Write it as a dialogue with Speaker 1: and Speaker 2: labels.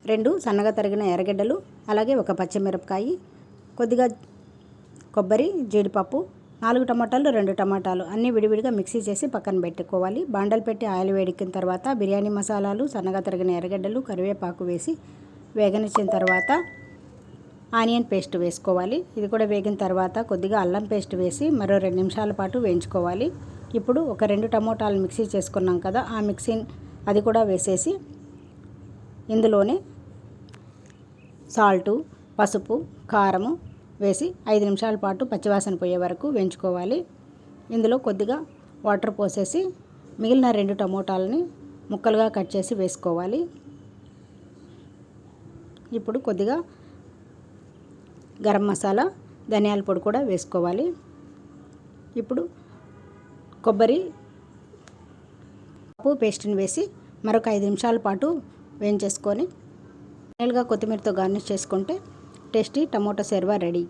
Speaker 1: 2 సన్నగా తరిగిన ఎర్రగడ్డలు, అలాగే ఒక పచ్చిమిరపకాయ, కొద్దిగా కొబ్బరి, జీడిపప్పు, 4 టమాటాలు, 2 టమాటాలు అన్నీ విడివిడిగా మిక్సీ చేసి పక్కన పెట్టుకోవాలి. బాండలు పెట్టి ఆయిల్ వేడెక్కిన తర్వాత బిర్యానీ మసాలాలు, సన్నగా తరిగిన ఎర్రగడ్డలు, కరివేపాకు వేసి వేగనిచ్చిన తర్వాత ఆనియన్ పేస్ట్ వేసుకోవాలి. ఇది కూడా వేగిన తర్వాత కొద్దిగా అల్లం పేస్ట్ వేసి మరో 2 నిమిషాల పాటు వేయించుకోవాలి. ఇప్పుడు ఒక 2 టమోటాలు మిక్సీ చేసుకున్నాం కదా, ఆ మిక్సీ అది కూడా వేసేసి ఇందులోనే సాల్టు, పసుపు, కారము వేసి 5 నిమిషాల పాటు పచ్చివాసన పోయే వరకు వేయించుకోవాలి. ఇందులో కొద్దిగా వాటర్ పోసేసి మిగిలిన 2 టమోటాలని ముక్కలుగా కట్ చేసి వేసుకోవాలి. ఇప్పుడు కొద్దిగా గరం మసాలా, ధనియాల పొడి కూడా వేసుకోవాలి. ఇప్పుడు కొబ్బరి పేస్ట్ని వేసి మరొక 5 నిమిషాల పాటు వేయించేసుకొని ఫైనల్గా కొత్తిమీరతో గార్నిష్ చేసుకుంటే టేస్టీ టమోటా షెర్వా రెడీ.